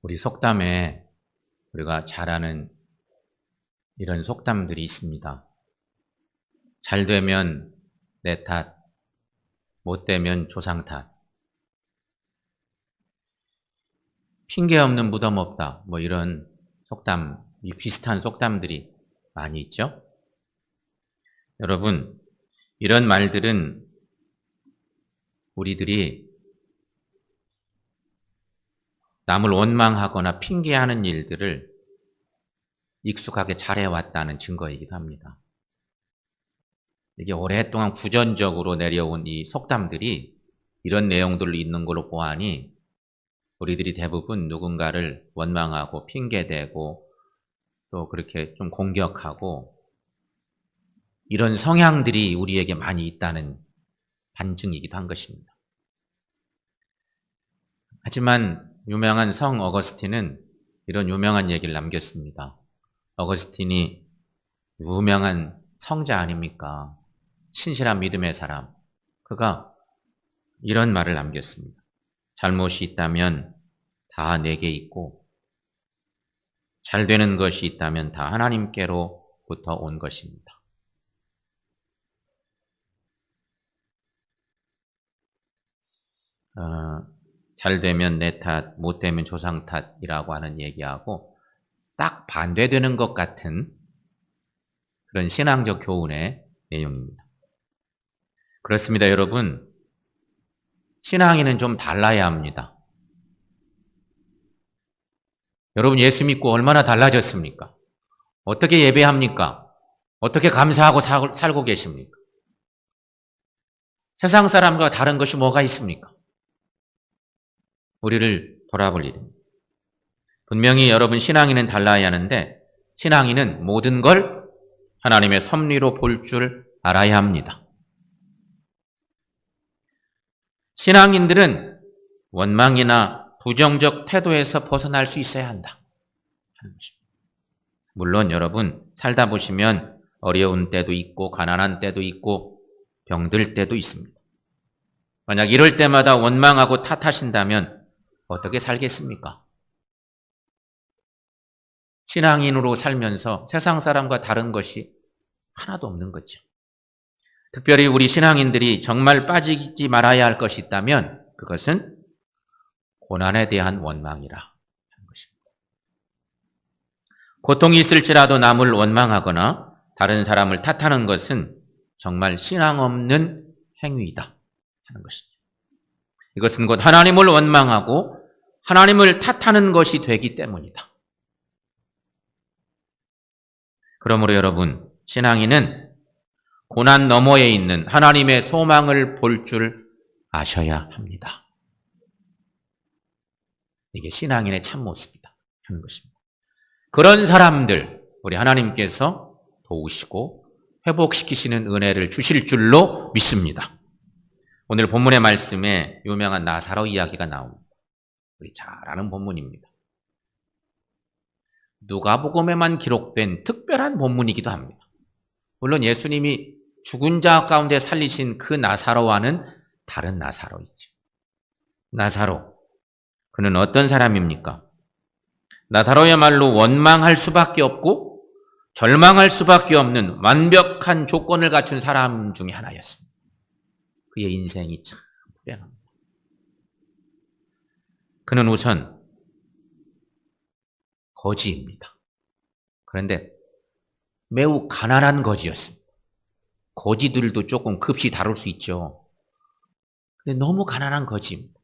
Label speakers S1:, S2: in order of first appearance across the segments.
S1: 우리 속담에 우리가 잘 아는 이런 속담들이 있습니다. 잘 되면 내 탓, 못 되면 조상 탓. 핑계 없는 무덤 없다. 뭐 이런 속담, 비슷한 속담들이 많이 있죠. 여러분, 이런 말들은 우리들이 남을 원망하거나 핑계하는 일들을 익숙하게 잘해왔다는 증거이기도 합니다. 이게 오랫동안 구전적으로 내려온 이 속담들이 이런 내용들로 있는 걸로 보아하니 우리들이 대부분 누군가를 원망하고 핑계대고 또 그렇게 좀 공격하고 이런 성향들이 우리에게 많이 있다는 반증이기도 한 것입니다. 하지만 유명한 성 어거스틴은 이런 유명한 얘기를 남겼습니다. 어거스틴이 유명한 성자 아닙니까? 신실한 믿음의 사람. 그가 이런 말을 남겼습니다. 잘못이 있다면 다 내게 있고 잘 되는 것이 있다면 다 하나님께로부터 온 것입니다. 잘 되면 내 탓, 못 되면 조상 탓이라고 하는 얘기하고 딱 반대되는 것 같은 그런 신앙적 교훈의 내용입니다. 그렇습니다, 여러분. 신앙인은 좀 달라야 합니다. 여러분 예수 믿고 얼마나 달라졌습니까? 어떻게 예배합니까? 어떻게 감사하고 살고 계십니까? 세상 사람과 다른 것이 뭐가 있습니까? 우리를 돌아볼 일입니다. 분명히 여러분 신앙인은 달라야 하는데 신앙인은 모든 걸 하나님의 섭리로 볼 줄 알아야 합니다. 신앙인들은 원망이나 부정적 태도에서 벗어날 수 있어야 한다. 물론 여러분 살다 보시면 어려운 때도 있고 가난한 때도 있고 병들 때도 있습니다. 만약 이럴 때마다 원망하고 탓하신다면 어떻게 살겠습니까? 신앙인으로 살면서 세상 사람과 다른 것이 하나도 없는 거죠. 특별히 우리 신앙인들이 정말 빠지지 말아야 할 것이 있다면 그것은 고난에 대한 원망이라 하는 것입니다. 고통이 있을지라도 남을 원망하거나 다른 사람을 탓하는 것은 정말 신앙 없는 행위이다 하는 것입니다. 이것은 곧 하나님을 원망하고 하나님을 탓하는 것이 되기 때문이다. 그러므로 여러분, 신앙인은 고난 너머에 있는 하나님의 소망을 볼 줄 아셔야 합니다. 이게 신앙인의 참모습이다 하는 것입니다. 그런 사람들, 우리 하나님께서 도우시고 회복시키시는 은혜를 주실 줄로 믿습니다. 오늘 본문의 말씀에 유명한 나사로 이야기가 나옵니다. 우리 잘 아는 본문입니다. 누가복음에만 기록된 특별한 본문이기도 합니다. 물론 예수님이 죽은 자 가운데 살리신 그 나사로와는 다른 나사로이죠. 나사로, 그는 어떤 사람입니까? 나사로야말로 원망할 수밖에 없고 절망할 수밖에 없는 완벽한 조건을 갖춘 사람 중에 하나였습니다. 그의 인생이 참 불행합니다. 그는 우선 거지입니다. 그런데 매우 가난한 거지였습니다. 거지들도 조금 급시 다룰 수 있죠. 근데 너무 가난한 거지입니다.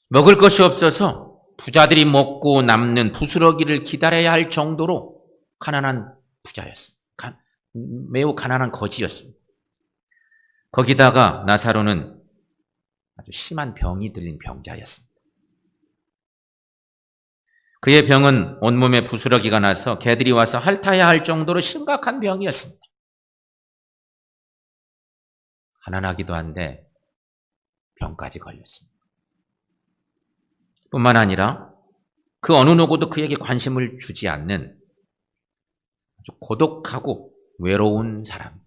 S1: 먹을 것이 없어서 부자들이 먹고 남는 부스러기를 기다려야 할 정도로 가난한 부자였습니다. 매우 가난한 거지였습니다. 거기다가 나사로는 아주 심한 병이 들린 병자였습니다. 그의 병은 온몸에 부스러기가 나서 개들이 와서 핥아야 할 정도로 심각한 병이었습니다. 가난하기도 한데 병까지 걸렸습니다. 뿐만 아니라 그 어느 누구도 그에게 관심을 주지 않는 아주 고독하고 외로운 사람.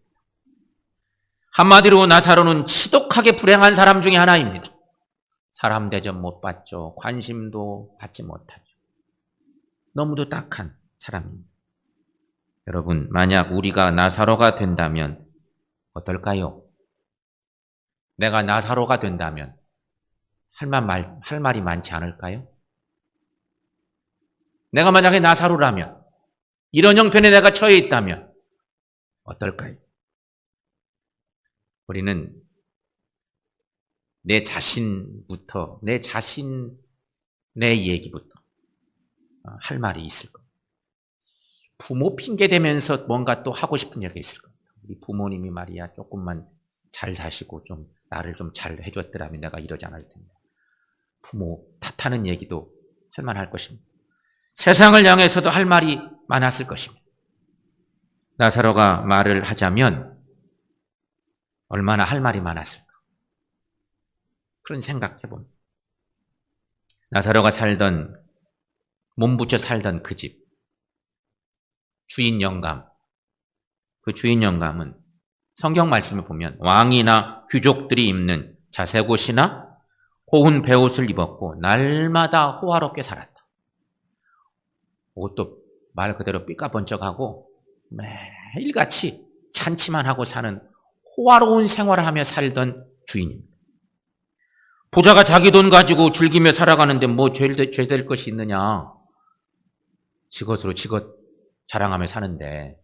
S1: 한마디로 나사로는 지독하게 불행한 사람 중에 하나입니다. 사람 대접 못 받죠. 관심도 받지 못하죠. 너무도 딱한 사람입니다. 여러분, 만약 우리가 나사로가 된다면 어떨까요? 내가 나사로가 된다면 할 말이 많지 않을까요? 내가 만약에 나사로라면, 이런 형편에 내가 처해 있다면 어떨까요? 우리는 내 자신부터, 내 얘기부터 할 말이 있을 겁니다. 부모 핑계 대면서 뭔가 또 하고 싶은 얘기가 있을 겁니다. 우리 부모님이 말이야 조금만 잘 사시고 좀 나를 좀 잘 해줬더라면 내가 이러지 않을 텐데. 부모 탓하는 얘기도 할 만할 것입니다. 세상을 향해서도 할 말이 많았을 것입니다. 나사로가 말을 하자면 얼마나 할 말이 많았을까. 그런 생각해 봅니다. 나사로가 몸부쳐 살던 그 집, 주인 영감, 그 주인 영감은 성경 말씀을 보면 왕이나 귀족들이 입는 자색 옷이나 고운 베옷을 입었고 날마다 호화롭게 살았다. 옷도 말 그대로 삐까번쩍하고 매일같이 잔치만 하고 사는 호화로운 생활을 하며 살던 주인입니다. 부자가 자기 돈 가지고 즐기며 살아가는데 뭐 죄될 것이 있느냐. 지것으로 지것 자랑하며 사는데.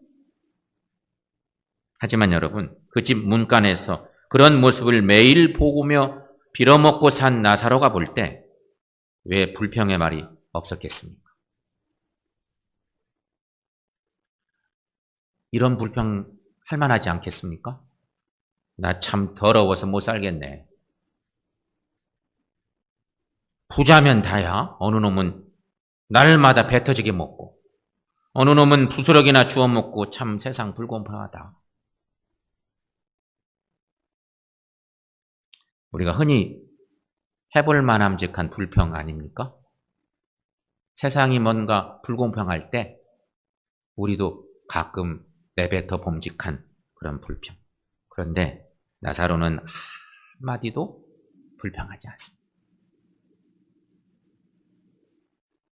S1: 하지만 여러분, 그 집 문간에서 그런 모습을 매일 보며 빌어먹고 산 나사로가 볼 때 왜 불평의 말이 없었겠습니까? 이런 불평 할 만하지 않겠습니까? 나 참 더러워서 못 살겠네. 부자면 다야. 어느 놈은 날마다 배 터지게 먹고 어느 놈은 부스러기나 주워 먹고 참 세상 불공평하다. 우리가 흔히 해볼 만함직한 불평 아닙니까? 세상이 뭔가 불공평할 때 우리도 가끔 내뱉어 봄직한 그런 불평. 그런데 나사로는 한마디도 불평하지 않습니다.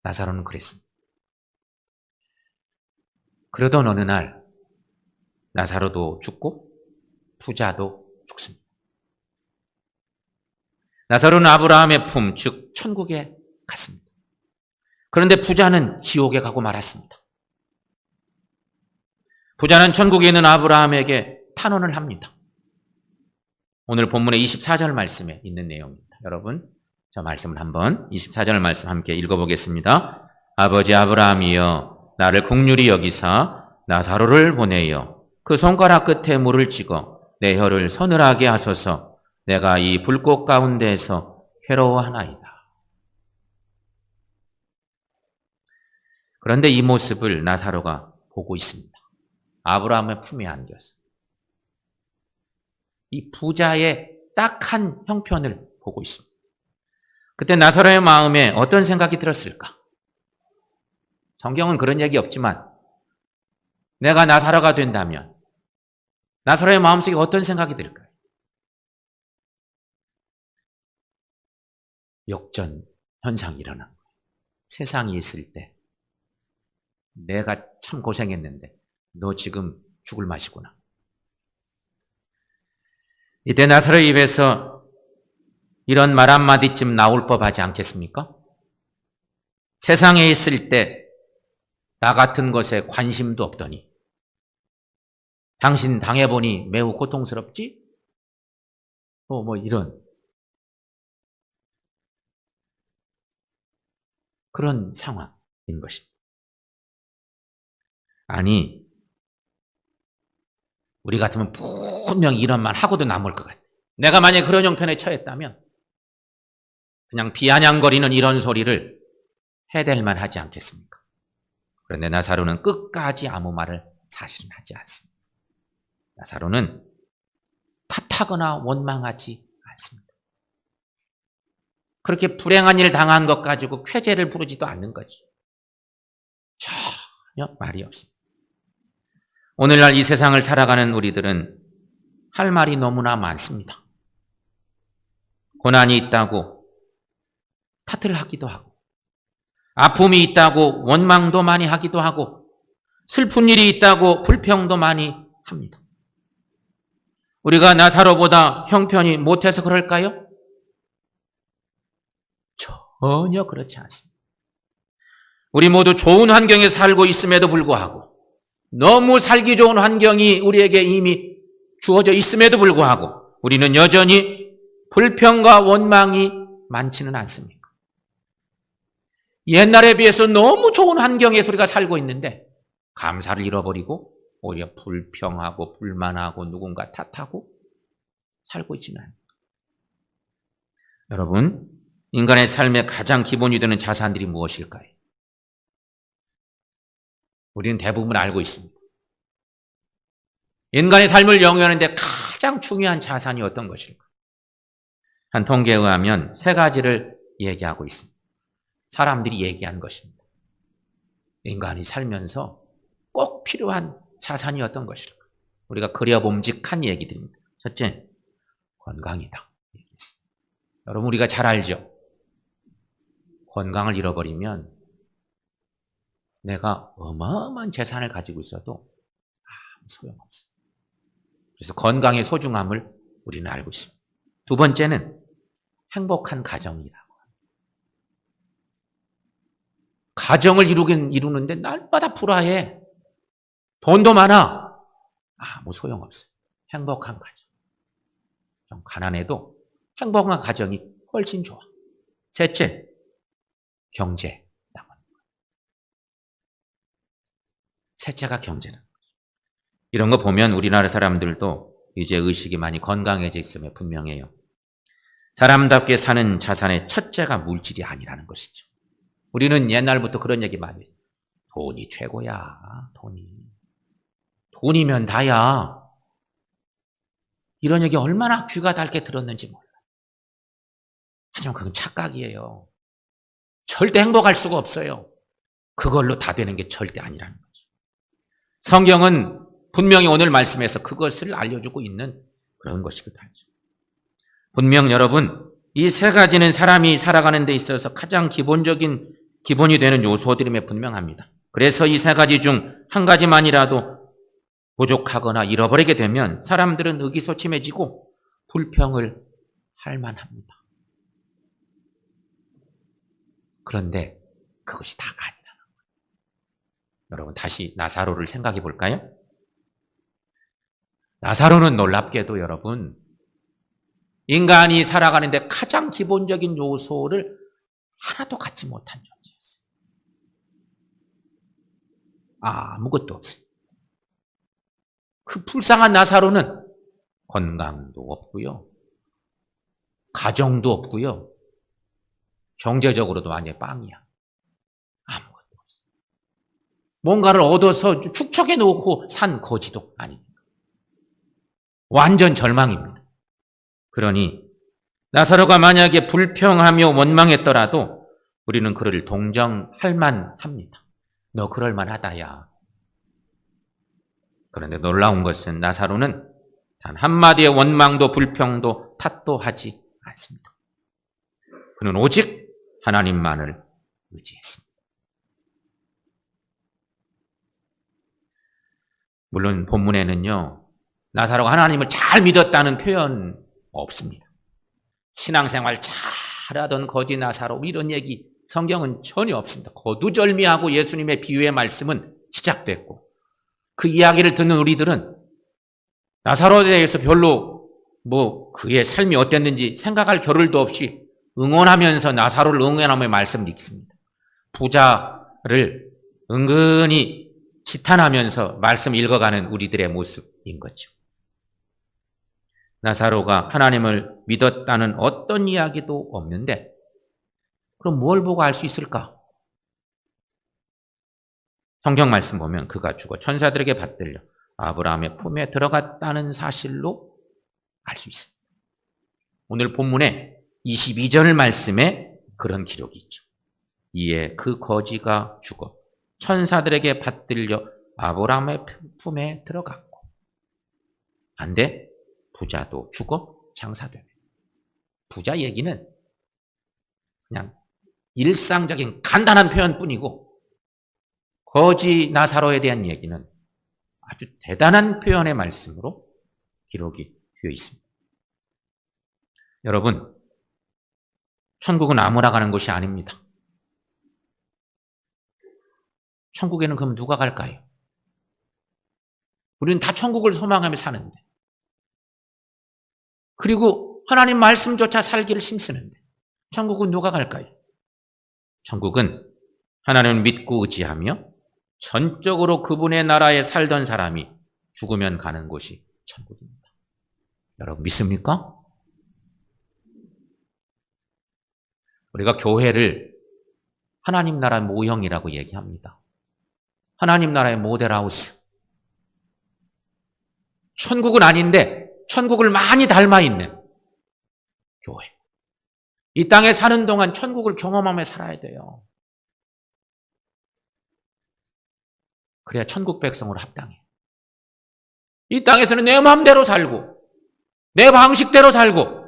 S1: 나사로는 그랬습니다. 그러던 어느 날 나사로도 죽고 부자도 죽습니다. 나사로는 아브라함의 품, 즉 천국에 갔습니다. 그런데 부자는 지옥에 가고 말았습니다. 부자는 천국에 있는 아브라함에게 탄원을 합니다. 오늘 본문의 24절 말씀에 있는 내용입니다. 여러분, 저 말씀을 한번 24절 말씀 함께 읽어보겠습니다. 아버지 아브라함이여 나를 긍휼히 여기사 나사로를 보내어 그 손가락 끝에 물을 찍어 내 혀를 서늘하게 하소서. 내가 이 불꽃 가운데에서 괴로워하나이다. 그런데 이 모습을 나사로가 보고 있습니다. 아브라함의 품에 안겨서 이 부자의 딱한 형편을 보고 있습니다. 그때 나사로의 마음에 어떤 생각이 들었을까? 성경은 그런 얘기 없지만 내가 나사로가 된다면 나사로의 마음속에 어떤 생각이 들까요? 역전 현상이 일어난 거예요. 세상이 있을 때 내가 참 고생했는데 너 지금 죽을 맛이구나. 이때 나사로의 입에서 이런 말 한마디쯤 나올 법하지 않겠습니까? 세상에 있을 때 나 같은 것에 관심도 없더니 당신 당해보니 매우 고통스럽지? 뭐 이런 그런 상황인 것입니다. 아니, 우리 같으면 분명 이런 말 하고도 남을 것 같아요. 내가 만약에 그런 형편에 처했다면 그냥 비아냥거리는 이런 소리를 해댈만 하지 않겠습니까? 그런데 나사로는 끝까지 아무 말을 사실은 하지 않습니다. 나사로는 탓하거나 원망하지 않습니다. 그렇게 불행한 일 당한 것 가지고 쾌재를 부르지도 않는 거지. 전혀 말이 없습니다. 오늘날 이 세상을 살아가는 우리들은 할 말이 너무나 많습니다. 고난이 있다고 탓을 하기도 하고, 아픔이 있다고 원망도 많이 하기도 하고, 슬픈 일이 있다고 불평도 많이 합니다. 우리가 나사로보다 형편이 못해서 그럴까요? 전혀 그렇지 않습니다. 우리 모두 좋은 환경에 살고 있음에도 불구하고, 너무 살기 좋은 환경이 우리에게 이미 주어져 있음에도 불구하고 우리는 여전히 불평과 원망이 많지는 않습니까? 옛날에 비해서 너무 좋은 환경에서 우리가 살고 있는데 감사를 잃어버리고 오히려 불평하고 불만하고 누군가 탓하고 살고 있지는 않습니다. 여러분, 인간의 삶의 가장 기본이 되는 자산들이 무엇일까요? 우리는 대부분 알고 있습니다. 인간의 삶을 영위하는데 가장 중요한 자산이 어떤 것일까? 한 통계에 의하면 3가지를 얘기하고 있습니다. 사람들이 얘기한 것입니다. 인간이 살면서 꼭 필요한 자산이 어떤 것일까? 우리가 그려봄직한 얘기들입니다. 첫째, 건강이다. 여러분, 우리가 잘 알죠? 건강을 잃어버리면 내가 어마어마한 재산을 가지고 있어도 아무 소용없어요. 그래서 건강의 소중함을 우리는 알고 있습니다. 2번째는 행복한 가정이라고 합니다. 가정을 이루는데 날마다 불화해. 돈도 많아. 아무 소용없어요. 행복한 가정. 좀 가난해도 행복한 가정이 훨씬 좋아. 셋째, 경제라고 합니다. 셋째가 경제다. 이런 거 보면 우리나라 사람들도 이제 의식이 많이 건강해져 있음에 분명해요. 사람답게 사는 자산의 첫째가 물질이 아니라는 것이죠. 우리는 옛날부터 그런 얘기 많이 해요. 돈이 최고야. 돈이면 다야. 이런 얘기 얼마나 귀가 닳게 들었는지 몰라요. 하지만 그건 착각이에요. 절대 행복할 수가 없어요. 그걸로 다 되는 게 절대 아니라는 거죠. 성경은 분명히 오늘 말씀에서 그것을 알려주고 있는 그런 것이기도 하죠. 분명 여러분, 이 3가지는 사람이 살아가는 데 있어서 가장 기본이 되는 요소들임에 분명합니다. 그래서 이 3가지 중 한 가지만이라도 부족하거나 잃어버리게 되면 사람들은 의기소침해지고 불평을 할 만합니다. 그런데 그것이 다가 아니라는 거예요. 여러분, 다시 나사로를 생각해 볼까요? 나사로는 놀랍게도 여러분, 인간이 살아가는데 가장 기본적인 요소를 하나도 갖지 못한 존재였어요. 아무것도 없어요. 그 불쌍한 나사로는 건강도 없고요, 가정도 없고요, 경제적으로도 완전히 빵이야. 아무것도 없어요. 뭔가를 얻어서 축적해 놓고 산 거지도 아닙니다. 완전 절망입니다. 그러니 나사로가 만약에 불평하며 원망했더라도 우리는 그를 동정할 만합니다. 너 그럴 만하다야. 그런데 놀라운 것은 나사로는 단 한마디의 원망도 불평도 탓도 하지 않습니다. 그는 오직 하나님만을 의지했습니다. 물론 본문에는요, 나사로가 하나님을 잘 믿었다는 표현 없습니다. 신앙생활 잘하던 거지 나사로 이런 얘기 성경은 전혀 없습니다. 거두절미하고 예수님의 비유의 말씀은 시작됐고, 그 이야기를 듣는 우리들은 나사로에 대해서 별로 그의 삶이 어땠는지 생각할 겨를도 없이 응원하면서 나사로를 응원하며 말씀을 읽습니다. 부자를 은근히 지탄하면서 말씀 읽어가는 우리들의 모습인 거죠. 나사로가 하나님을 믿었다는 어떤 이야기도 없는데 그럼 뭘 보고 알 수 있을까? 성경 말씀 보면 그가 죽어 천사들에게 받들려 아브라함의 품에 들어갔다는 사실로 알 수 있습니다. 오늘 본문에 22절 말씀에 그런 기록이 있죠. 이에 그 거지가 죽어 천사들에게 받들려 아브라함의 품에 들어갔고, 반대 부자도 죽어 장사되네. 부자 얘기는 그냥 일상적인 간단한 표현뿐이고 거지 나사로에 대한 얘기는 아주 대단한 표현의 말씀으로 기록이 되어 있습니다. 여러분, 천국은 아무나 가는 곳이 아닙니다. 천국에는 그럼 누가 갈까요? 우리는 다 천국을 소망하며 사는데, 그리고 하나님 말씀조차 살기를 힘쓰는데 천국은 누가 갈까요? 천국은 하나님을 믿고 의지하며 전적으로 그분의 나라에 살던 사람이 죽으면 가는 곳이 천국입니다. 여러분 믿습니까? 우리가 교회를 하나님 나라의 모형이라고 얘기합니다. 하나님 나라의 모델하우스. 천국은 아닌데 천국을 많이 닮아 있는 교회. 이 땅에 사는 동안 천국을 경험하며 살아야 돼요. 그래야 천국 백성으로 합당해. 이 땅에서는 내 마음대로 살고 내 방식대로 살고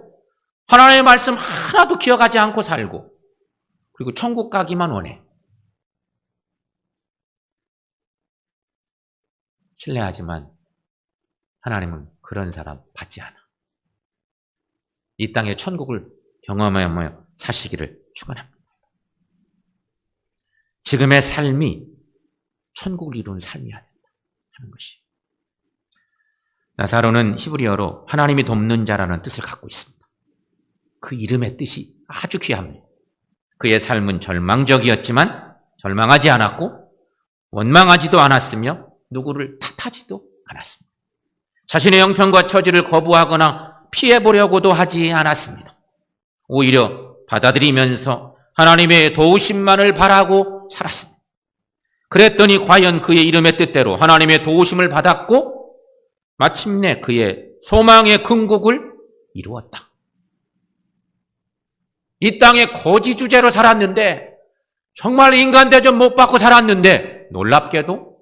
S1: 하나님의 말씀 하나도 기억하지 않고 살고 그리고 천국 가기만 원해. 실례하지만 하나님은 그런 사람 받지 않아. 이 땅의 천국을 경험하며 사시기를 축원합니다. 지금의 삶이 천국을 이루는 삶이어야 된다 하는 것이. 나사로는 히브리어로 하나님이 돕는 자라는 뜻을 갖고 있습니다. 그 이름의 뜻이 아주 귀합니다. 그의 삶은 절망적이었지만 절망하지 않았고 원망하지도 않았으며 누구를 탓하지도 않았습니다. 자신의 형편과 처지를 거부하거나 피해보려고도 하지 않았습니다. 오히려 받아들이면서 하나님의 도우심만을 바라고 살았습니다. 그랬더니 과연 그의 이름의 뜻대로 하나님의 도우심을 받았고 마침내 그의 소망의 궁극을 이루었다. 이 땅에 거지 주제로 살았는데 정말 인간 대접 못 받고 살았는데 놀랍게도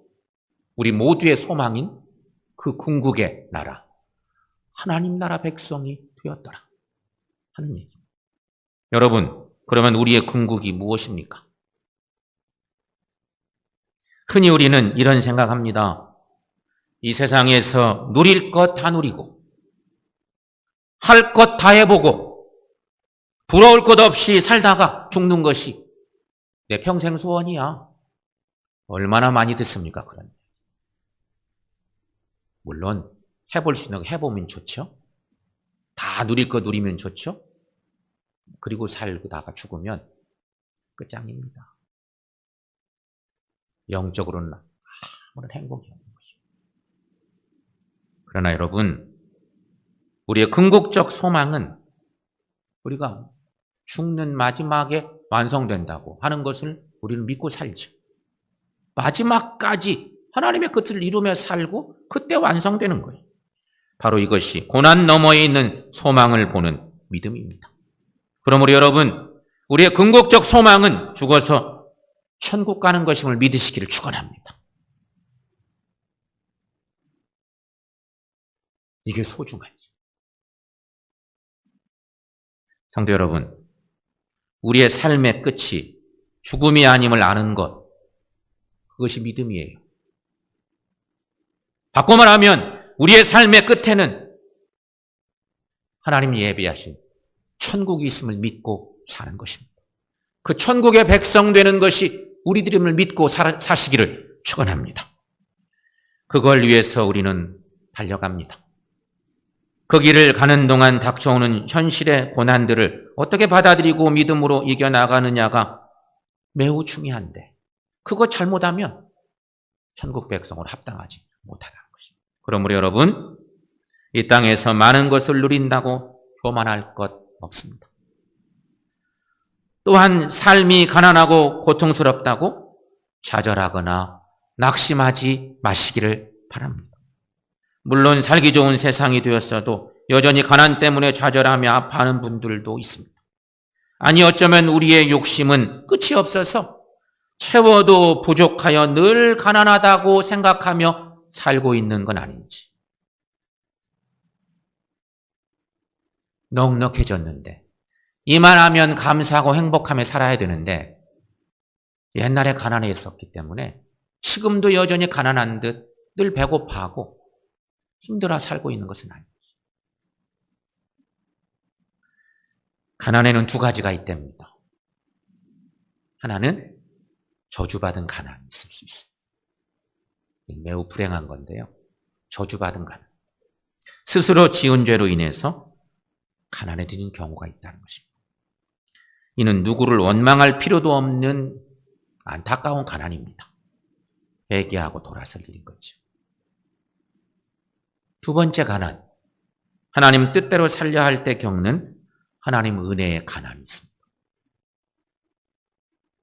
S1: 우리 모두의 소망인 그 궁극의 나라 하나님 나라 백성이 되었더라 하는 얘기. 여러분, 그러면 우리의 궁극이 무엇입니까? 흔히 우리는 이런 생각합니다. 이 세상에서 누릴 것 다 누리고 할 것 다 해보고 부러울 것 없이 살다가 죽는 것이 내 평생 소원이야. 얼마나 많이 듣습니까? 그런. 물론 해볼 수 있는 거 해보면 좋죠. 다 누릴 거 누리면 좋죠. 그리고 살다가 죽으면 끝장입니다. 영적으로는 아무런 행복이 없는 것입니다. 그러나 여러분, 우리의 궁극적 소망은 우리가 죽는 마지막에 완성된다고 하는 것을 우리는 믿고 살죠. 마지막까지 하나님의 끝을 이루며 살고 그때 완성되는 거예요. 바로 이것이 고난 너머에 있는 소망을 보는 믿음입니다. 그러므로 여러분, 우리의 궁극적 소망은 죽어서 천국 가는 것임을 믿으시기를 축원합니다. 이게 소중하지. 성도 여러분, 우리의 삶의 끝이 죽음이 아님을 아는 것, 그것이 믿음이에요. 바꿔 말하면 우리의 삶의 끝에는 하나님이 예비하신 천국이 있음을 믿고 사는 것입니다. 그 천국의 백성 되는 것이 우리들임을 믿고 사시기를 축원합니다. 그걸 위해서 우리는 달려갑니다. 그 길을 가는 동안 닥쳐오는 현실의 고난들을 어떻게 받아들이고 믿음으로 이겨나가느냐가 매우 중요한데 그거 잘못하면 천국 백성으로 합당하지 못하다는 것입니다. 그러므로 여러분, 이 땅에서 많은 것을 누린다고 교만할 것 없습니다. 또한 삶이 가난하고 고통스럽다고 좌절하거나 낙심하지 마시기를 바랍니다. 물론 살기 좋은 세상이 되었어도 여전히 가난 때문에 좌절하며 아파하는 분들도 있습니다. 아니 어쩌면 우리의 욕심은 끝이 없어서 채워도 부족하여 늘 가난하다고 생각하며 살고 있는 건 아닌지. 넉넉해졌는데 이만하면 감사하고 행복하며 살아야 되는데 옛날에 가난했었기 때문에 지금도 여전히 가난한 듯 늘 배고파하고 힘들어 살고 있는 것은 아니에요. 가난에는 두 가지가 있답니다. 하나는 저주받은 가난이 있을 수 있습니다. 매우 불행한 건데요. 저주받은 가난. 스스로 지은 죄로 인해서 가난해지는 경우가 있다는 것입니다. 이는 누구를 원망할 필요도 없는 안타까운 가난입니다. 회개하고 돌아설 일인 거죠. 두 번째 가난. 하나님 뜻대로 살려 할 때 겪는 하나님 은혜의 가난이 있습니다.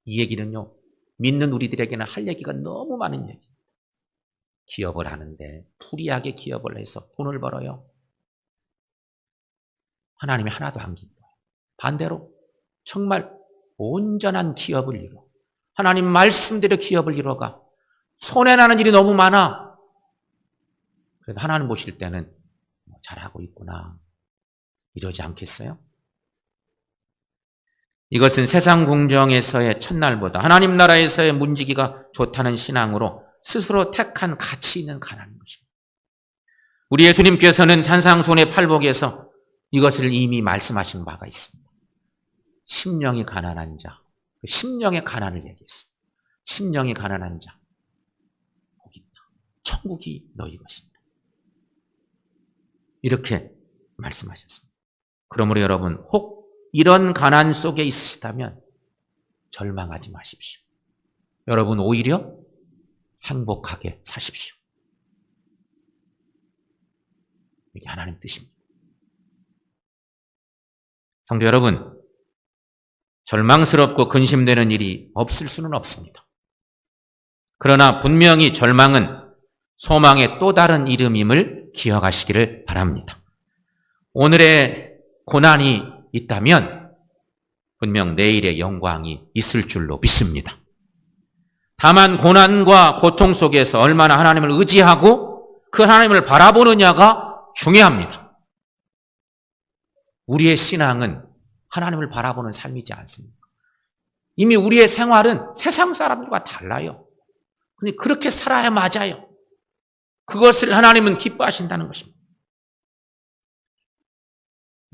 S1: 이 얘기는요, 믿는 우리들에게는 할 얘기가 너무 많은 얘기입니다. 기업을 하는데 불이하게 기업을 해서 돈을 벌어요. 하나님이 하나도 안 기뻐요. 반대로 정말 온전한 기업을 이루어 하나님 말씀대로 기업을 이루어가 손해나는 일이 너무 많아. 그래도 하나님 보실 때는 잘하고 있구나 이러지 않겠어요? 이것은 세상 궁정에서의 첫날보다 하나님 나라에서의 문지기가 좋다는 신앙으로 스스로 택한 가치 있는 가난인 것입니다. 우리 예수님께서는 산상수훈의 팔복에서 이것을 이미 말씀하신 바가 있습니다. 심령이 가난한 자, 심령의 가난을 얘기했습니다. 심령이 가난한 자, 거기 있다. 천국이 너희 것이다. 이렇게 말씀하셨습니다. 그러므로 여러분, 혹 이런 가난 속에 있으시다면 절망하지 마십시오. 여러분 오히려 행복하게 사십시오. 이게 하나님 뜻입니다. 성도 여러분, 절망스럽고 근심되는 일이 없을 수는 없습니다. 그러나 분명히 절망은 소망의 또 다른 이름임을 기억하시기를 바랍니다. 오늘의 고난이 있다면 분명 내일의 영광이 있을 줄로 믿습니다. 다만 고난과 고통 속에서 얼마나 하나님을 의지하고 그 하나님을 바라보느냐가 중요합니다. 우리의 신앙은 하나님을 바라보는 삶이지 않습니까? 이미 우리의 생활은 세상 사람들과 달라요. 근데 그렇게 살아야 맞아요. 그것을 하나님은 기뻐하신다는 것입니다.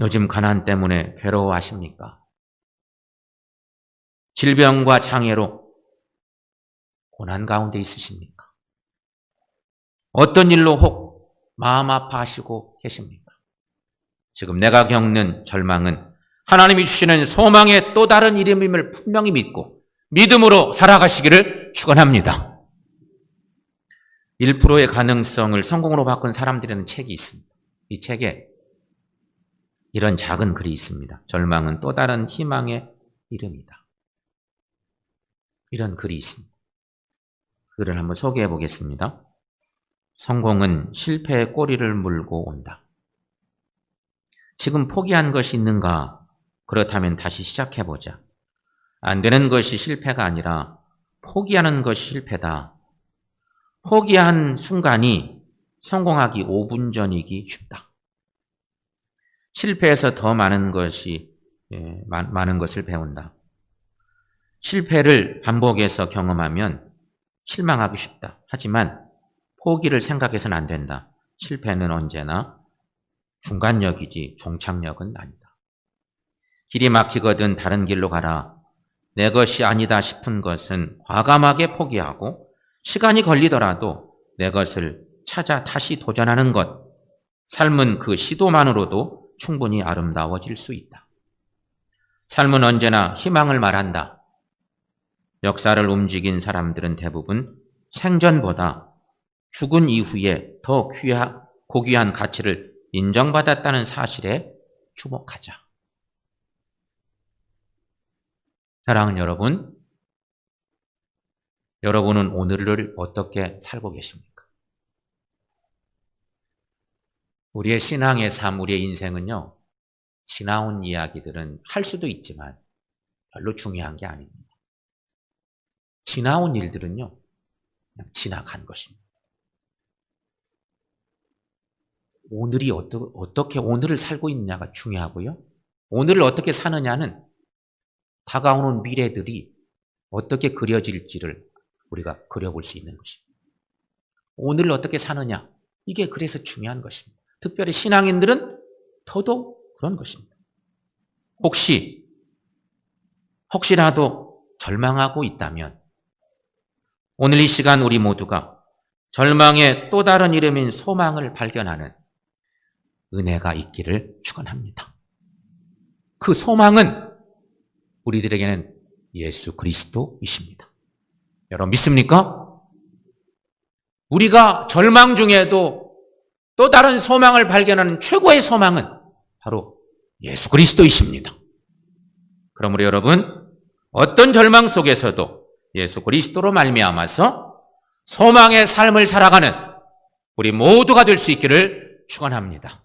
S1: 요즘 가난 때문에 괴로워하십니까? 질병과 장애로 고난 가운데 있으십니까? 어떤 일로 혹 마음 아파하시고 계십니까? 지금 내가 겪는 절망은 하나님이 주시는 소망의 또 다른 이름임을 분명히 믿고 믿음으로 살아가시기를 축원합니다. 1%의 가능성을 성공으로 바꾼 사람들이라는 책이 있습니다. 이 책에 이런 작은 글이 있습니다. 절망은 또 다른 희망의 이름이다. 이런 글이 있습니다. 글을 한번 소개해 보겠습니다. 성공은 실패의 꼬리를 물고 온다. 지금 포기한 것이 있는가? 그렇다면 다시 시작해보자. 안 되는 것이 실패가 아니라 포기하는 것이 실패다. 포기한 순간이 성공하기 5분 전이기 쉽다. 실패해서 더 많은 것을 배운다. 실패를 반복해서 경험하면 실망하기 쉽다. 하지만 포기를 생각해서는 안 된다. 실패는 언제나 중간역이지 종착역은 아니다. 길이 막히거든 다른 길로 가라. 내 것이 아니다 싶은 것은 과감하게 포기하고 시간이 걸리더라도 내 것을 찾아 다시 도전하는 것. 삶은 그 시도만으로도 충분히 아름다워질 수 있다. 삶은 언제나 희망을 말한다. 역사를 움직인 사람들은 대부분 생전보다 죽은 이후에 더 고귀한 가치를 인정받았다는 사실에 주목하자. 사랑하는 여러분, 여러분은 오늘을 어떻게 살고 계십니까? 우리의 신앙의 삶, 우리의 인생은요, 지나온 이야기들은 할 수도 있지만 별로 중요한 게 아닙니다. 지나온 일들은요, 그냥 지나간 것입니다. 오늘이 어떻게 오늘을 살고 있느냐가 중요하고요. 오늘을 어떻게 사느냐는 다가오는 미래들이 어떻게 그려질지를 우리가 그려볼 수 있는 것입니다. 오늘을 어떻게 사느냐, 이게 그래서 중요한 것입니다. 특별히 신앙인들은 더더욱 그런 것입니다. 혹시라도 절망하고 있다면 오늘 이 시간 우리 모두가 절망의 또 다른 이름인 소망을 발견하는 은혜가 있기를 축원합니다. 그 소망은 우리들에게는 예수 그리스도이십니다. 여러분 믿습니까? 우리가 절망 중에도 또 다른 소망을 발견하는 최고의 소망은 바로 예수 그리스도이십니다. 그러므로 여러분, 어떤 절망 속에서도 예수 그리스도로 말미암아서 소망의 삶을 살아가는 우리 모두가 될 수 있기를 축원합니다.